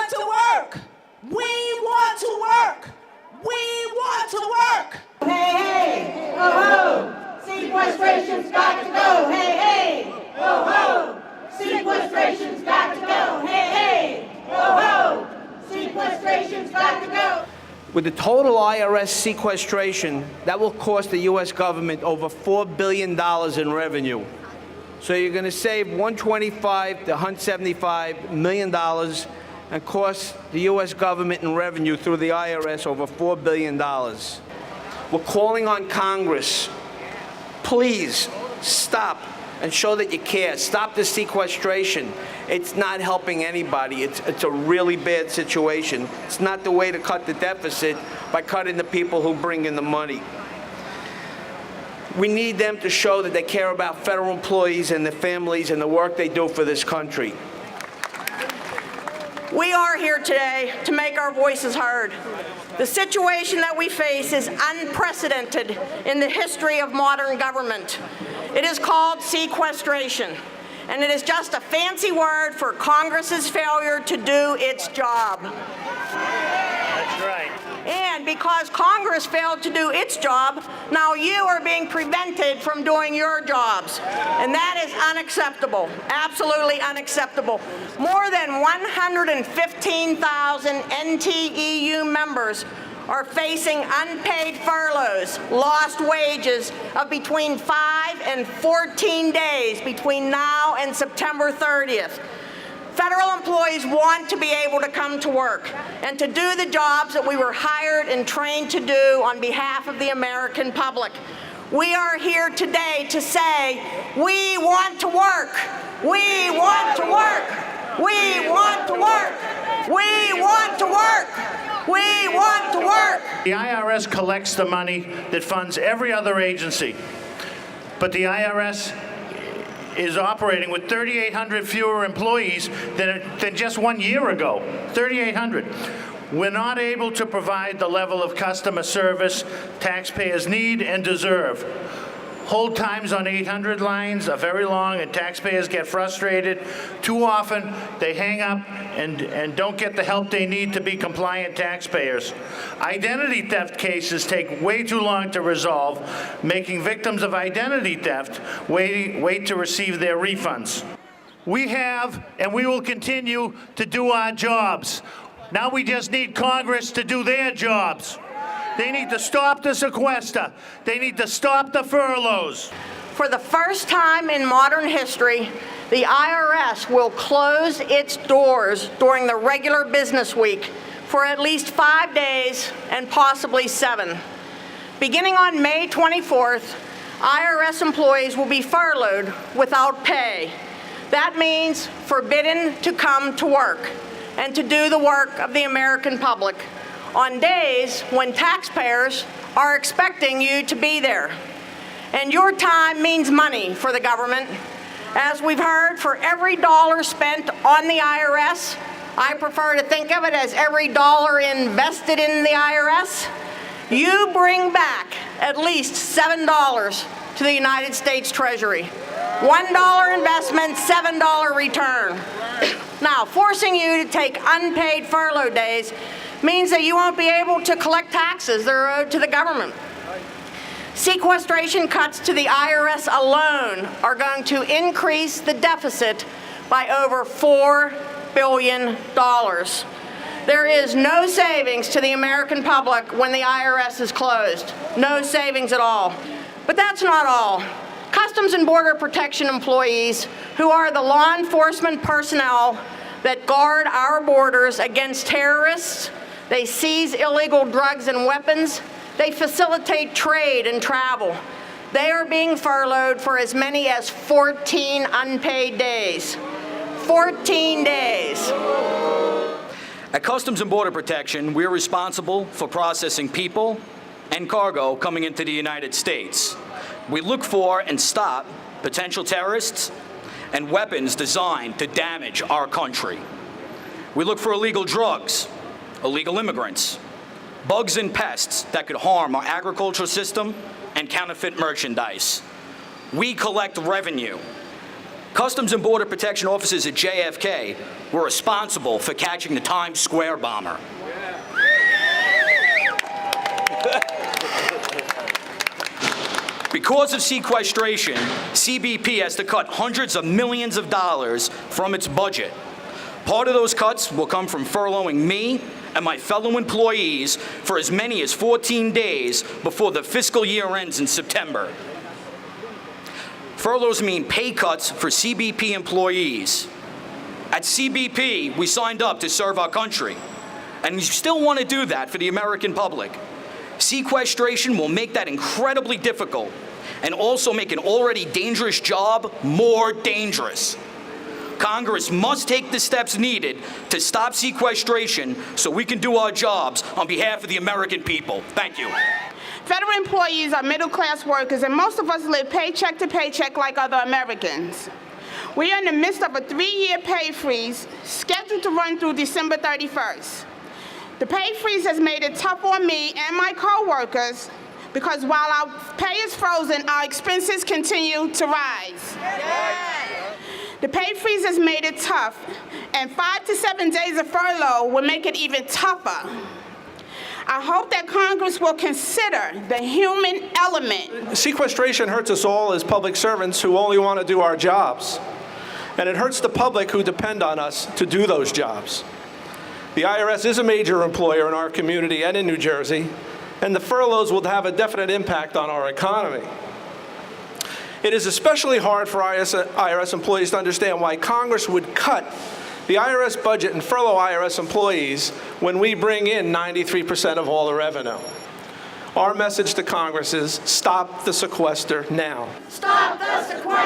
want to work. We want to work. We want to work. Hey, hey, ho, ho. Sequestration's got to go. Hey, hey, ho, ho. Sequestration's got to go. Hey, hey, ho, ho. Sequestration's got to go. With the total IRS sequestration, that will cost the U.S. government over $4 billion in revenue. So you're going to save $125 to $175 million and cost the U.S. government in revenue through the IRS over $4 billion. We're calling on Congress, please stop and show that you care. Stop the sequestration. It's not helping anybody. It's a really bad situation. It's not the way to cut the deficit by cutting the people who bring in the money. We need them to show that they care about federal employees and their families and the work they do for this country. We are here today to make our voices heard. The situation that we face is unprecedented in the history of modern government. It is called sequestration, and it is just a fancy word for Congress's failure to do its job. That's right. And because Congress failed to do its job, now you are being prevented from doing your jobs. And that is unacceptable, absolutely unacceptable. More than 115,000 NTEU members are facing unpaid furloughs, lost wages of between 5 and 14 days between now and September 30th. Federal employees want to be able to come to work and to do the jobs that we were hired and trained to do on behalf of the American public. We are here today to say, we want to work. We want to work. We want to work. We want to work. We want to work. The IRS collects the money that funds every other agency, but the IRS is operating with 3,800 fewer employees than just 1 year ago. 3,800. We're not able to provide the level of customer service taxpayers need and deserve. Hold times on 800 lines are very long, and taxpayers get frustrated. Too often, they hang up and don't get the help they need to be compliant taxpayers. Identity theft cases take way too long to resolve, making victims of identity theft wait to receive their refunds. We have, and we will continue to do our jobs. Now we just need Congress to do their jobs. They need to stop the sequester. They need to stop the furloughs. For the first time in modern history, the IRS will close its doors during the regular business week for at least 5 days and possibly 7. Beginning on May 24th, IRS employees will be furloughed without pay. That means forbidden to come to work and to do the work of the American public on days when taxpayers are expecting you to be there. And your time means money for the government. As we've heard, for every dollar spent on the IRS, I prefer to think of it as every dollar invested in the IRS, you bring back at least $7 to the United States Treasury. $1 investment, $7 return. Now, forcing you to take unpaid furlough days means that you won't be able to collect taxes that are owed to the government. Sequestration cuts to the IRS alone are going to increase the deficit by over $4 billion. There is no savings to the American public when the IRS is closed. No savings at all. But that's not all. Customs and Border Protection employees, who are the law enforcement personnel that guard our borders against terrorists, they seize illegal drugs and weapons. They facilitate trade and travel. They are being furloughed for as many as 14 unpaid days. 14 days. At Customs and Border Protection, we're responsible for processing people and cargo coming into the United States. We look for and stop potential terrorists and weapons designed to damage our country. We look for illegal drugs, illegal immigrants, bugs and pests that could harm our agricultural system, and counterfeit merchandise. We collect revenue Customs and Border Protection officers at JFK were responsible for catching the Times Square bomber. Because of sequestration, CBP has to cut hundreds of millions of dollars from its budget. Part of those cuts will come from furloughing me and my fellow employees for as many as 14 days before the fiscal year ends in September. Furloughs mean pay cuts for CBP employees. At CBP, we signed up to serve our country, and we still want to do that for the American public. Sequestration will make that incredibly difficult and also make an already dangerous job more dangerous. Congress must take the steps needed to stop sequestration so we can do our jobs on behalf of the American people. Thank you. Federal employees are middle-class workers, and most of us live paycheck to paycheck like other Americans. We are in the midst of a 3-year pay freeze scheduled to run through December 31st. The pay freeze has made it tough on me and my coworkers because while our pay is frozen, our expenses continue to rise. The pay freeze has made it tough, and 5 to 7 days of furlough will make it even tougher. I hope that Congress will consider the human element. Sequestration hurts us all as public servants who only want to do our jobs. And it hurts the public who depend on us to do those jobs. The IRS is a major employer in our community and in New Jersey, and the furloughs will have a definite impact on our economy. It is especially hard for IRS employees to understand why Congress would cut the IRS budget and furlough IRS employees when we bring in 93% of all the revenue. Our message to Congress is stop the sequester now. Stop the sequester